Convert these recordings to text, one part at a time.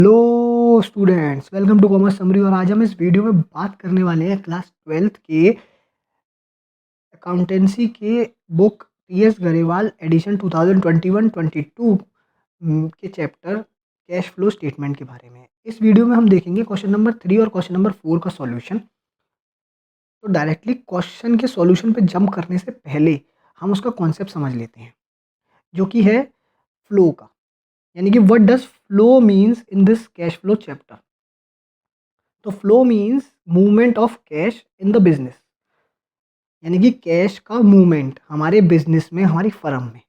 Hello students, welcome to commerce summary. और आज हम इस वीडियो में बात करने वाले हैं क्लास 12th के अकाउंटेंसी के बुक टी.एस. गरेवाल एडिशन 2021-22 के चैप्टर कैश फ्लो स्टेटमेंट के बारे में। इस वीडियो में हम देखेंगे क्वेश्चन नंबर 3 और क्वेश्चन नंबर 4 का सॉल्यूशन। तो डायरेक्टली क्वेश्चन के सॉल्यूशन पे जंप करने से पहले हम उसका कॉन्सेप्ट समझ लेते हैं, जो कि है फ्लो का। यानी कि what does flow means in this cash flow chapter. तो flow means movement of cash in the business, यानी कि कैश का मूवमेंट हमारे बिजनेस में, हमारी फर्म में।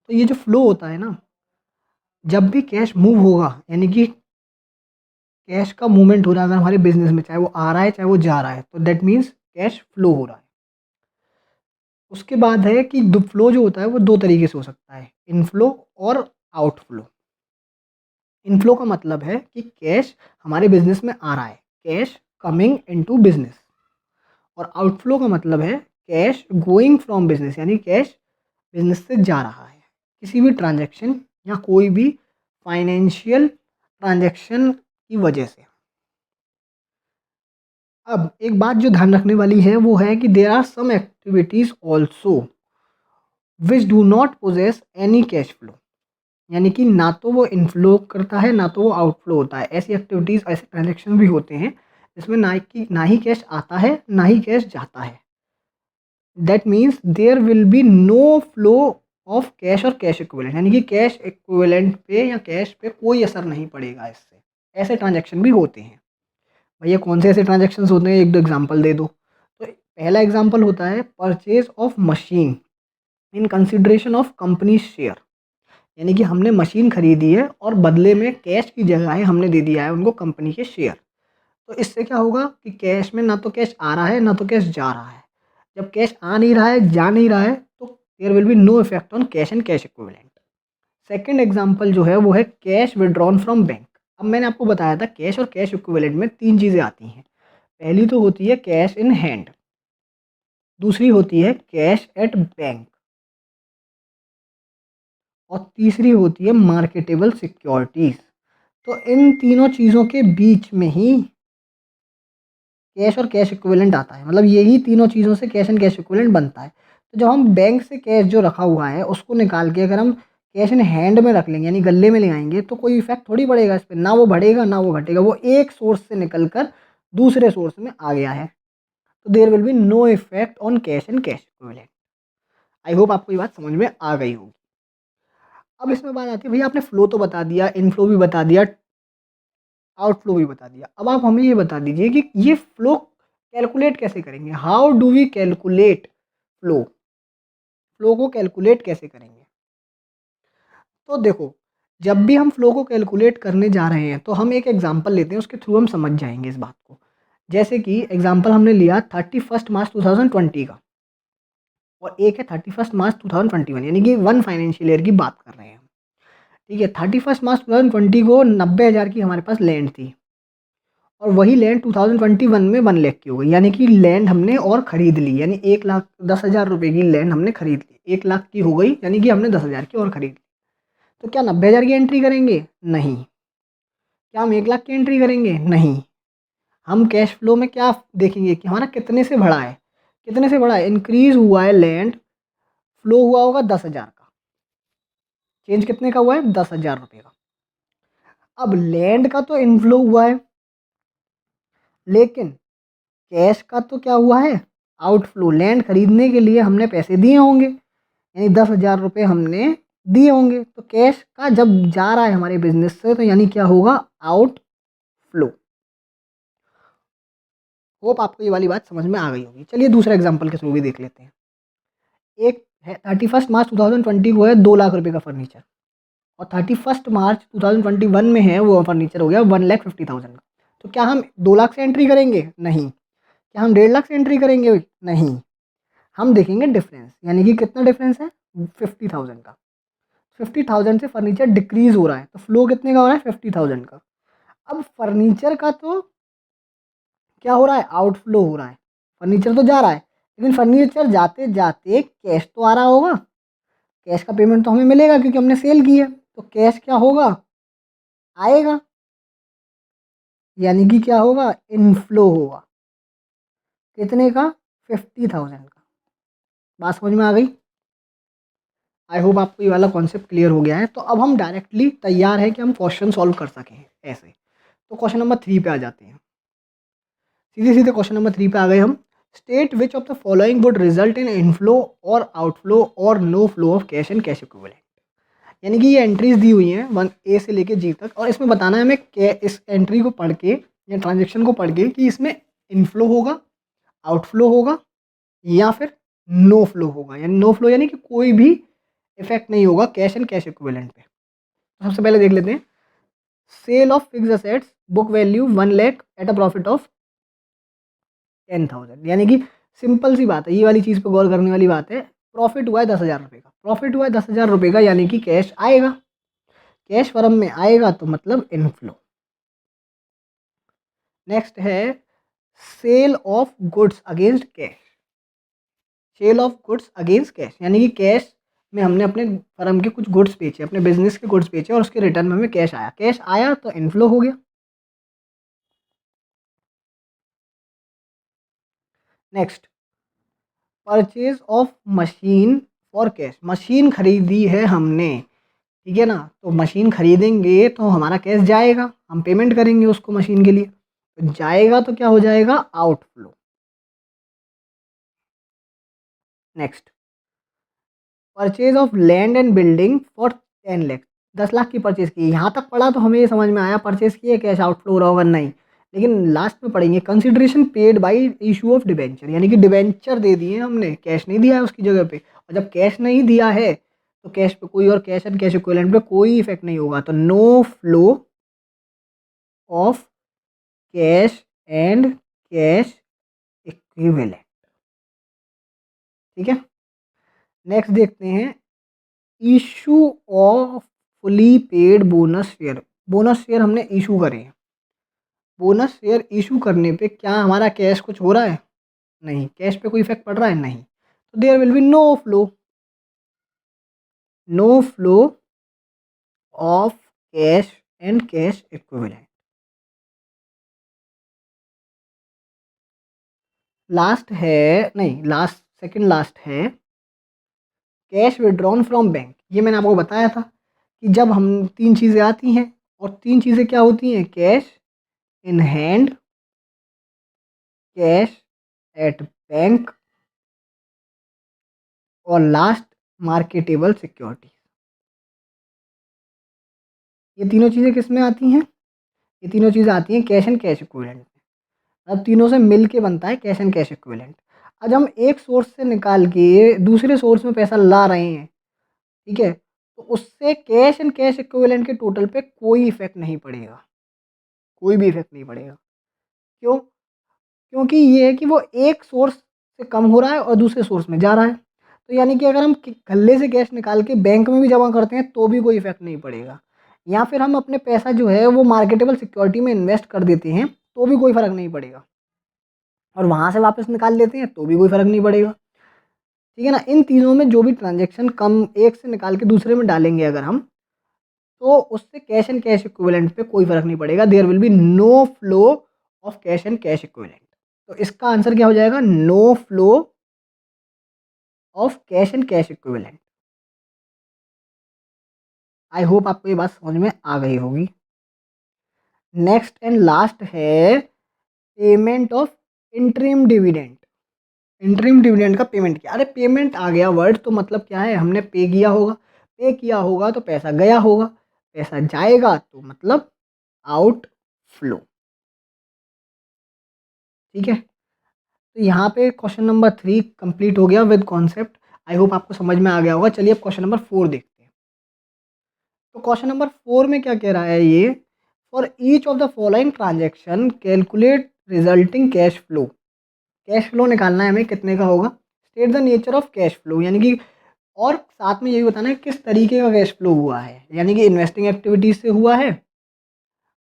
तो ये जो फ्लो होता है ना, जब भी कैश मूव होगा, यानी कि कैश का मूवमेंट हो रहा है अगर हमारे बिजनेस में, चाहे वो आ रहा है चाहे वो जा रहा है, तो दैट मीन्स कैश फ्लो हो रहा है। उसके बाद है कि फ्लो जो होता है वो दो तरीके से हो सकता है, इनफ्लो और आउटफ्लो। इनफ्लो का मतलब है कि कैश हमारे बिजनेस में आ रहा है, कैश कमिंग इनटू बिजनेस। और आउटफ्लो का मतलब है कैश गोइंग फ्रॉम बिजनेस, यानी कैश बिजनेस से जा रहा है किसी भी ट्रांजैक्शन या कोई भी फाइनेंशियल ट्रांजैक्शन की वजह से। अब एक बात जो ध्यान रखने वाली है वो है कि there are some activities also which do not possess any cash flow, यानी कि ना तो वो इनफ्लो करता है ना तो वो आउटफ्लो होता है। ऐसी एक्टिविटीज़, ऐसे ट्रांजेक्शन भी होते हैं जिसमें ना ही कैश आता है ना ही कैश जाता है। That means there will be no flow of cash और कैश इक्विवेलेंट, यानी कि कैश इक्विवेलेंट पे या कैश पे कोई असर नहीं पड़ेगा इससे। ऐसे ट्रांजेक्शन भी होते हैं। भैया कौन से ऐसे ट्रांजेक्शन्स होते हैं, एक दो एग्जांपल दे दो। तो पहला एग्जांपल होता है purchase of machine in consideration of company share, यानी कि हमने मशीन खरीदी है और बदले में कैश की जगह है हमने दे दिया है उनको कंपनी के शेयर। तो इससे क्या होगा कि कैश में ना तो कैश आ रहा है ना तो कैश जा रहा है। जब कैश आ नहीं रहा है, जा नहीं रहा है, तो there will be no effect on cash and cash equivalent. Second example जो है वो है कैश विड्रॉन फ्रॉम बैंक। अब मैंने आपको बताया था कैश और कैश इक्विवेलेंट में तीन चीज़ें आती हैं। पहली तो होती है कैश इन हैंड, दूसरी होती है कैश एट बैंक, और तीसरी होती है मार्केटेबल सिक्योरिटीज़। तो इन तीनों चीज़ों के बीच में ही कैश और कैश इक्विवेलेंट आता है, मतलब यही तीनों चीज़ों से कैश एंड कैश इक्विवेलेंट बनता है। तो जब हम बैंक से कैश जो रखा हुआ है उसको निकाल के अगर हम कैश इन हैंड में रख लेंगे, यानी गले में ले आएंगे, तो कोई इफेक्ट थोड़ी पड़ेगा इस पर, ना वो बढ़ेगा ना वो घटेगा। वो एक सोर्स से निकल कर दूसरे सोर्स में आ गया है, तो there will be no effect on cash and cash equivalent. I hope आपको ये बात समझ में आ गई होगी। अब इसमें बात आती है, भैया आपने फ्लो तो बता दिया, इनफ्लो भी बता दिया, आउटफ्लो भी बता दिया। अब आप हमें ये बता दीजिए कि ये फ्लो कैलकुलेट कैसे करेंगे। How do we calculate flow, flow को कैलकुलेट कैसे करेंगे। तो देखो, जब भी हम फ्लो को कैलकुलेट करने जा रहे हैं तो हम एक एग्जांपल लेते हैं, उसके थ्रू हम समझ जाएंगे इस बात को। जैसे कि एग्जांपल हमने लिया 31 मार्च 2020 का, और एक है 31 मार्च 2021, यानी कि वन फाइनेंशियल ईयर की बात कर रहे हैं हम। ठीक है, 31 मार्च 2020 को 90,000 की हमारे पास लैंड थी, और वही लैंड 2021 में 1 लाख की हो गई, यानी कि लैंड हमने और ख़रीद ली, यानी 1,10,000 रुपये की लैंड हमने खरीद ली, 1 लाख की हो गई, यानी कि हमने 10,000 की और खरीद ली। तो क्या 90,000 की एंट्री करेंगे? नहीं। क्या हम 1 लाख की एंट्री करेंगे? नहीं। हम कैश फ्लो में क्या देखेंगे कि हमारा कितने से बढ़ा है, कितने से बढ़ा है, इंक्रीज हुआ है लैंड, फ्लो हुआ होगा 10,000 का, चेंज कितने का हुआ है? 10,000 रुपये का। अब लैंड का तो इनफ्लो हुआ है, लेकिन कैश का तो क्या हुआ है? आउटफ्लो। लैंड खरीदने के लिए हमने पैसे दिए होंगे, यानी 10,000 रुपये हमने दिए होंगे, तो कैश का जब जा रहा है हमारे बिजनेस से, तो यानी क्या होगा? आउटफ्लो। होप आपको ये वाली बात समझ में आ गई होगी। चलिए दूसरा एग्जांपल के थ्रू भी देख लेते हैं। एक है 31 मार्च 2020 को है 2 लाख रुपए का फर्नीचर, और 31 मार्च 2021 में है वो फर्नीचर हो गया 1,50,000 का। तो क्या हम 2 लाख से एंट्री करेंगे? नहीं। क्या हम 1.5 लाख से एंट्री करेंगे? नहीं। हम देखेंगे डिफरेंस, यानी कि कितना डिफरेंस है? 50,000 का। 50,000 से फर्नीचर डिक्रीज हो रहा है, तो फ्लो कितने का हो रहा है? 50,000 का। अब फर्नीचर का तो क्या हो रहा है? आउटफ्लो हो रहा है। फर्नीचर तो जा रहा है, लेकिन फर्नीचर जाते जाते कैश तो आ रहा होगा, कैश का पेमेंट तो हमें मिलेगा क्योंकि हमने सेल की है, तो कैश क्या होगा? आएगा। यानी कि क्या होगा, इनफ्लो होगा। कितने का, 50,000 का। बात समझ में आ गई। आई होप आपको ये वाला कॉन्सेप्ट क्लियर हो गया है। तो अब हम डायरेक्टली तैयार है कि हम क्वेश्चन सॉल्व कर सकें ऐसे। तो क्वेश्चन नंबर 3 पे आ जाते हैं। सीधे सीधे क्वेश्चन नंबर 3 पे आ गए हम। State which of the following would result in inflow और आउटफ्लो और no flow of cash and cash equivalent. यानी कि ये एंट्रीज दी हुई हैं 1 A से लेके G तक, और इसमें बताना है हमें इस एंट्री को पढ़ के या ट्रांजेक्शन को पढ़ के कि इसमें इनफ्लो होगा, आउटफ्लो होगा, या फिर नो फ्लो होगा। यानी नो फ्लो यानी कि कोई भी इफेक्ट नहीं होगा कैश एंड कैश इक्विवेलेंट पे। तो सबसे पहले देख लेते हैं। Sale of fix assets, book value 1 lakh at a profit of 10,000। यानी कि सिंपल सी बात है, ये वाली चीज़ पे गौर करने वाली बात है। प्रॉफिट हुआ है 10,000 रुपये का, प्रॉफिट हुआ है 10,000 रुपये का, यानी कि कैश आएगा। कैश फर्म में आएगा तो मतलब इनफ्लो। नेक्स्ट है sale of goods against cash. Sale of goods against cash यानी कि कैश में हमने अपने फर्म के कुछ गुड्स बेचे, अपने बिजनेस के गुड्स बेचे, और उसके रिटर्न में हमें कैश आया। कैश आया तो इनफ्लो हो गया। Next, purchase of machine for cash. Machine खरीदी है हमने, ठीक है ना। तो मशीन खरीदेंगे तो हमारा कैश जाएगा, हम पेमेंट करेंगे उसको मशीन के लिए, तो जाएगा तो क्या हो जाएगा, outflow. Next, purchase of land and building for 10 lakh. 10 lakh की परचेज की। यहाँ तक पढ़ा तो हमें ये समझ में आया परचेज की है, कैश आउटफ्लो हो रहा होगा नहीं। लेकिन लास्ट में पढ़ेंगे consideration paid by issue of debenture. यानी कि डिबेंचर दे दिए हमने, कैश नहीं दिया है उसकी जगह पे। और जब कैश नहीं दिया है तो कैश पे कोई, और कैश एंड कैश इक्विवेलेंट पे कोई इफेक्ट नहीं होगा। तो no flow of cash and cash equivalent. ठीक है। नेक्स्ट देखते हैं, issue of fully paid bonus share. Bonus share हमने इशू करे हैं। बोनस शेयर इशू करने पे क्या हमारा कैश कुछ हो रहा है, नहीं। कैश पे कोई इफेक्ट पड़ रहा है, नहीं। तो there will be no flow, no flow of cash and cash equivalent. Last है, नहीं लास्ट, सेकंड लास्ट है कैश विड्रॉन फ्रॉम बैंक। ये मैंने आपको बताया था कि जब हम तीन चीज़ें आती हैं, और तीन चीज़ें क्या होती हैं, cash in hand, cash at bank, और लास्ट मार्केटेबल सिक्योरिटी। ये तीनों चीज़ें किस में आती हैं, ये तीनों चीज़ें आती हैं कैश एंड कैश इक्विवेलेंट में। अब तीनों से मिल के बनता है कैश एंड कैश इक्विवेलेंट। आज हम एक सोर्स से निकाल के दूसरे सोर्स में पैसा ला रहे हैं, ठीक है, तो उससे कैश एंड कैश इक्विवेलेंट के टोटल पे कोई इफेक्ट नहीं पड़ेगा, कोई भी इफेक्ट नहीं पड़ेगा। क्यों, क्योंकि ये है कि वो एक सोर्स से कम हो रहा है और दूसरे सोर्स में जा रहा है। तो यानी कि अगर हम गले से कैश निकाल के बैंक में भी जमा करते हैं तो भी कोई इफेक्ट नहीं पड़ेगा, या फिर हम अपने पैसा जो है वो मार्केटेबल सिक्योरिटी में इन्वेस्ट कर देते हैं तो भी कोई फ़र्क नहीं पड़ेगा, और वहाँ से वापस निकाल लेते हैं तो भी कोई फ़र्क नहीं पड़ेगा। ठीक है ना। इन तीनों में जो भी ट्रांजेक्शन कम एक से निकाल के दूसरे में डालेंगे अगर हम, तो उससे कैश एंड कैश इक्विवेलेंट पे कोई फ़र्क नहीं पड़ेगा। There will be no flow of cash and cash equivalent. तो इसका आंसर क्या हो जाएगा, no flow of cash and cash equivalent. I hope आपको ये बात समझ में आ गई होगी। नेक्स्ट एंड लास्ट है payment of interim dividend. Interim dividend का पेमेंट किया, अरे पेमेंट आ गया वर्ड तो मतलब क्या है, हमने पे किया होगा। पे किया होगा तो पैसा गया होगा, पैसा जाएगा तो मतलब आउट फ्लो। ठीक है। तो यहाँ पे क्वेश्चन नंबर 3 कंप्लीट हो गया विद कॉन्सेप्ट। आई होप आपको समझ में आ गया होगा। चलिए अब क्वेश्चन नंबर 4 देखते हैं। तो क्वेश्चन नंबर 4 में क्या कह रहा है ये, for each of the following transaction calculate resulting cash flow. Cash flow निकालना है हमें, कितने का होगा। State the nature of cash flow, यानी कि और साथ में ये भी बताना है किस तरीके का कैश फ्लो हुआ है, यानी कि इन्वेस्टिंग एक्टिविटीज से हुआ है,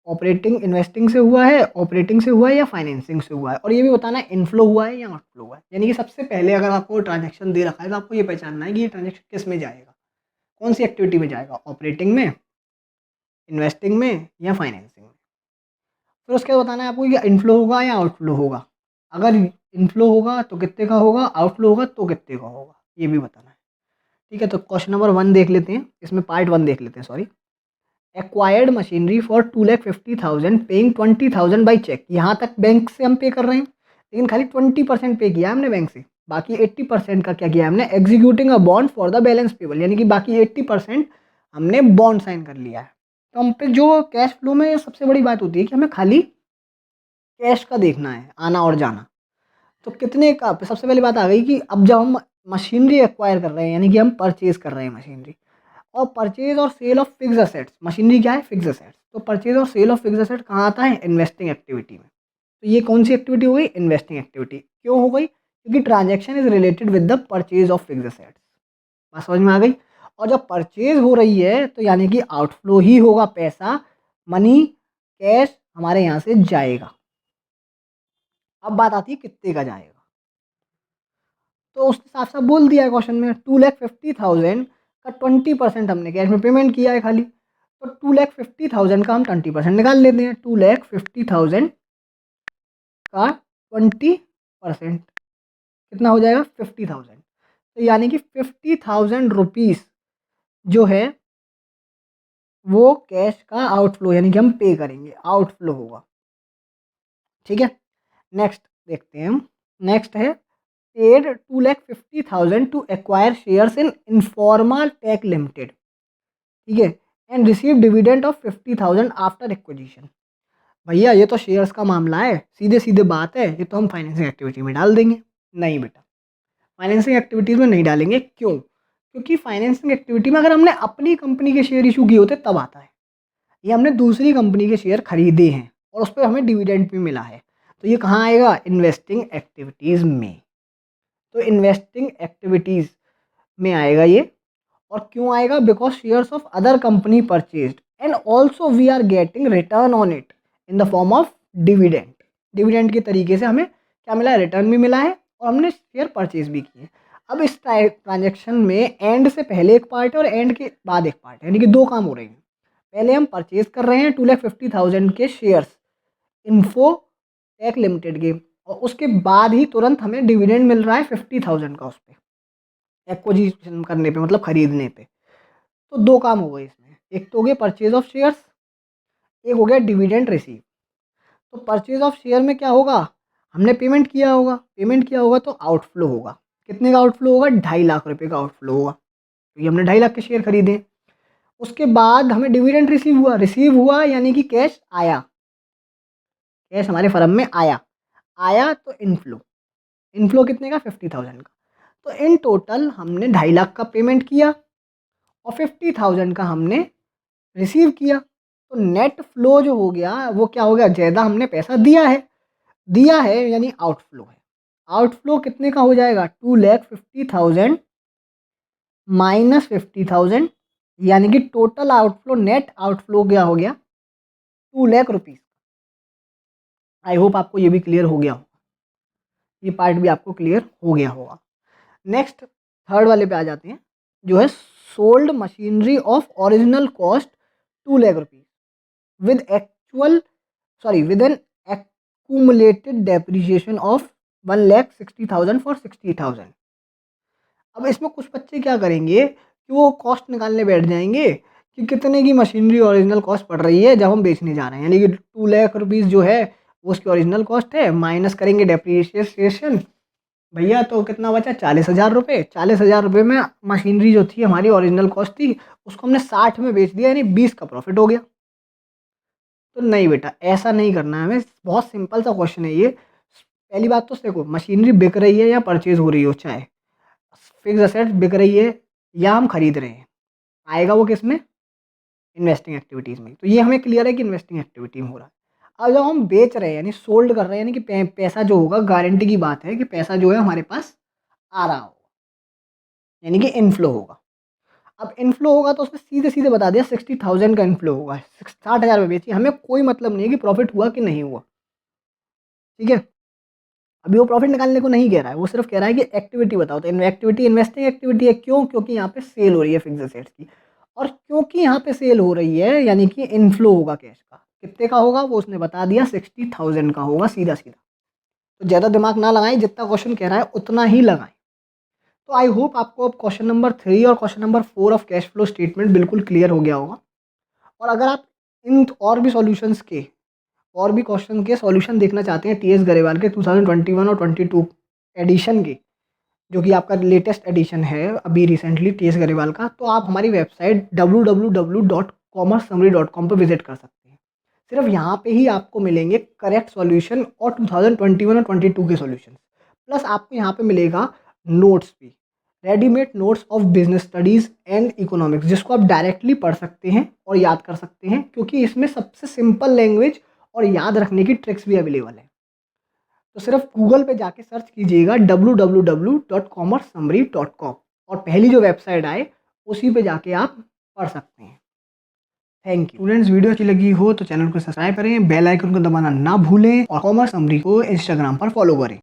ऑपरेटिंग इन्वेस्टिंग से हुआ है, ऑपरेटिंग से हुआ है, या फाइनेंसिंग से हुआ है। और ये भी बताना है इनफ्लो हुआ है या आउटफ्लो हुआ है। यानी कि सबसे पहले अगर आपको ट्रांजेक्शन दे रखा है तो आपको ये पहचानना है कि ये ट्रांजेक्शन किस में जाएगा, कौन सी एक्टिविटी में जाएगा, ऑपरेटिंग में, इन्वेस्टिंग में, या फाइनेंसिंग में। फिर उसके बाद बताना है आपको कि इनफ्लो होगा या आउटफ्लो होगा। अगर इनफ्लो होगा तो कितने का होगा, आउटफ्लो होगा तो कितने का होगा, ये भी बताना है। ठीक है, तो क्वेश्चन नंबर 1 देख लेते हैं, इसमें पार्ट 1 देख लेते हैं, sorry. Acquired machinery for 2,50,000 paying 20,000 by cheque. यहाँ तक बैंक से हम पे कर रहे हैं, लेकिन खाली 20% पे किया है हमने बैंक से, बाकी 80% का क्या किया है हमने, executing a bond for the balance payable, यानी कि बाकी 80% हमने बॉन्ड साइन कर लिया है। तो हम पे जो कैश फ्लो में सबसे बड़ी बात होती है कि हमें खाली कैश का देखना है, आना और जाना। तो कितने का, सबसे पहली बात आ गई कि अब जब हम मशीनरी एक्वायर कर रहे हैं, यानी कि हम परचेज कर रहे हैं मशीनरी, और परचेज और sale of fix assets, machinery क्या है, फिक्स असेट्स, तो परचेज और सेल ऑफ फिक्स असेट कहाँ आता है, इन्वेस्टिंग एक्टिविटी में। तो ये कौन सी एक्टिविटी हो गई, इन्वेस्टिंग एक्टिविटी। क्यों हो गई, क्योंकि transaction is related with the purchase of fix assets. बात समझ में आ गई। और जब परचेज हो रही है तो यानी कि आउटफ्लो ही होगा, पैसा, मनी, कैश हमारे यहाँ से जाएगा। अब बात आती है कितने का जाएगा, तो उसके साफ साफ बोल दिया है क्वेश्चन में, 2,50,000 का 20% हमने कैश में पेमेंट किया है खाली, तो 2,50,000 का हम 20% निकाल लेते हैं। 2,50,000 का 20% कितना हो जाएगा, 50,000। तो यानी कि 50,000 रुपीज़ जो है वो कैश का आउटफ्लो, यानी कि हम पे करेंगे, आउटफ्लो होगा। ठीक है, नेक्स्ट देखते हैं हम। नेक्स्ट है paid 2,50,000 to acquire shares in Informa Tech Limited. ठीक है, and receive dividend of 50,000 after acquisition. भैया ये तो शेयर्स का मामला है, सीधे सीधे बात है, ये तो हम फाइनेंसिंग एक्टिविटी में डाल देंगे। नहीं बेटा, फाइनेंसिंग एक्टिविटीज़ में नहीं डालेंगे। क्यों, क्योंकि फाइनेंसिंग एक्टिविटी में अगर हमने अपनी कंपनी के शेयर इशू किए होते तब आता है, ये हमने दूसरी कंपनी के शेयर खरीदे हैं और उस पर हमें डिविडेंड भी मिला है, तो ये कहाँ आएगा, इन्वेस्टिंग एक्टिविटीज़ में। तो इन्वेस्टिंग एक्टिविटीज़ में आएगा ये। और क्यों आएगा, because shares of other company purchased and also we are getting return on it in the form of dividend. Dividend के तरीके से हमें क्या मिला है, रिटर्न भी मिला है और हमने शेयर परचेज भी किए। अब इस ट्रांजेक्शन में एंड से पहले एक पार्ट है और एंड के बाद एक पार्ट है, यानी कि दो काम हो रहे हैं। पहले हम परचेज कर रहे हैं 2,50,000 के शेयर्स इन्फो टेक लिमिटेड के, और उसके बाद ही तुरंत हमें डिविडेंड मिल रहा है 50,000 का उस पर एक्विजिशन करने पे, मतलब खरीदने पे। तो दो काम हो गए इसमें, एक तो हो गया परचेज ऑफ शेयर्स, एक हो गया डिविडेंड रिसीव। तो परचेज ऑफ शेयर में क्या होगा, हमने पेमेंट किया होगा, पेमेंट किया होगा तो आउटफ्लो होगा। कितने का आउटफ्लो होगा, 2.5 लाख रुपए का आउटफ्लो होगा, क्योंकि हमने 2.5 लाख के शेयर खरीदे। उसके बाद हमें डिविडेंड रिसीव हुआ, रिसीव हुआ यानी कि कैश आया, कैश हमारे फर्म में आया, आया तो इनफ्लो, इनफ्लो कितने का, 50,000 का। तो इन टोटल हमने 2.5 लाख का पेमेंट किया और 50,000 का हमने रिसीव किया। तो नेट फ्लो जो हो गया वो क्या हो गया, ज़्यादा हमने पैसा दिया है, दिया है यानी आउटफ्लो है। आउटफ्लो कितने का हो जाएगा, 2,50,000 माइनस 50,000, यानी कि टोटल आउटफ्लो, नेट आउटफ्लो क्या हो गया, 2,00,000 रुपीज़। आई होप आपको ये भी क्लियर हो गया हो, ये पार्ट भी आपको क्लियर हो गया होगा। नेक्स्ट थर्ड वाले पे आ जाते हैं, जो है sold machinery of original cost 2,00,000 rupees with actual, sorry with an accumulated depreciation of 1,60,000 for 60,000। अब इसमें कुछ बच्चे क्या करेंगे कि वो कॉस्ट निकालने बैठ जाएंगे कि कितने की मशीनरी ओरिजिनल कॉस्ट पड़ रही है जब हम बेचने जा रहे हैं, यानी कि 2,00,000 रुपीज़ जो है वो उसकी ओरिजिनल कॉस्ट है, माइनस करेंगे डेप्रिसिएशन। भैया तो कितना बचा, 40,000 रुपये। 40,000 रुपये में मशीनरी जो थी हमारी ओरिजिनल कॉस्ट थी, उसको हमने 60 में बेच दिया, यानी 20 का प्रॉफिट हो गया। तो नहीं बेटा, ऐसा नहीं करना है हमें, बहुत सिंपल सा क्वेश्चन है ये। पहली बात तो देखो, मशीनरी बिक रही है या परचेज हो रही हो, चाहे फिक्स असेट्स बिक रही है या हम खरीद रहे हैं, आएगा वो किस में, इन्वेस्टिंग एक्टिविटीज़ में। तो ये हमें क्लियर है कि इन्वेस्टिंग एक्टिविटी में हो रहा है। अब जब हम बेच रहे हैं यानी सोल्ड कर रहे हैं, यानी कि पैसा जो होगा, गारंटी की बात है कि पैसा जो है हमारे पास आ रहा होगा, यानी कि इनफ्लो होगा। अब इनफ्लो होगा तो उसने सीधे सीधे बता दिया 60,000 का इनफ्लो होगा, 60,000 में बेची, हमें कोई मतलब नहीं है कि प्रॉफिट हुआ कि नहीं हुआ। ठीक है, अभी वो प्रॉफिट निकालने को नहीं कह रहा है, वो सिर्फ कह रहा है कि एक्टिविटी बताओ। तो एक्टिविटी इन्वेस्टिंग एक्टिविटी है, क्यों, क्योंकि यहाँ पे सेल हो रही है फिक्स एसेट्स की, और क्योंकि यहाँ पे सेल हो रही है यानी कि इनफ्लो होगा कैश का। कितने का होगा वो उसने बता दिया, 60,000 का होगा सीधा सीधा। तो ज़्यादा दिमाग ना लगाएं, जितना क्वेश्चन कह रहा है उतना ही लगाएं। तो आई होप आपको अब क्वेश्चन नंबर 3 और question number 4 of cash flow statement बिल्कुल क्लियर हो गया होगा। और अगर आप इन और भी सॉल्यूशंस के और भी क्वेश्चन के सॉल्यूशन देखना चाहते हैं टीएस गरेवाल के 2021 और 22 एडिशन के, जो कि आपका लेटेस्ट एडिशन है अभी रिसेंटली टीएस गरेवाल का, तो आप हमारी वेबसाइट www.commercesummary.com पर विजिट कर सकते हैं। सिर्फ यहाँ पे ही आपको मिलेंगे करेक्ट सॉल्यूशन और 2021 और 22 के सॉल्यूशन, प्लस आपको यहाँ पे मिलेगा नोट्स भी, readymade notes of business studies and economics, जिसको आप डायरेक्टली पढ़ सकते हैं और याद कर सकते हैं, क्योंकि इसमें सबसे सिंपल लैंग्वेज और याद रखने की ट्रिक्स भी अवेलेबल है। तो सिर्फ गूगल पे जाके सर्च कीजिएगा www.commercesummary.com और पहली जो वेबसाइट आए उसी पे जाके आप पढ़ सकते हैं। थैंक यू स्टूडेंट्स, वीडियो अच्छी लगी हो तो चैनल को सब्सक्राइब करें, बेल आइकन को दबाना ना भूलें और कॉमर्स समरी को इंस्टाग्राम पर फॉलो करें।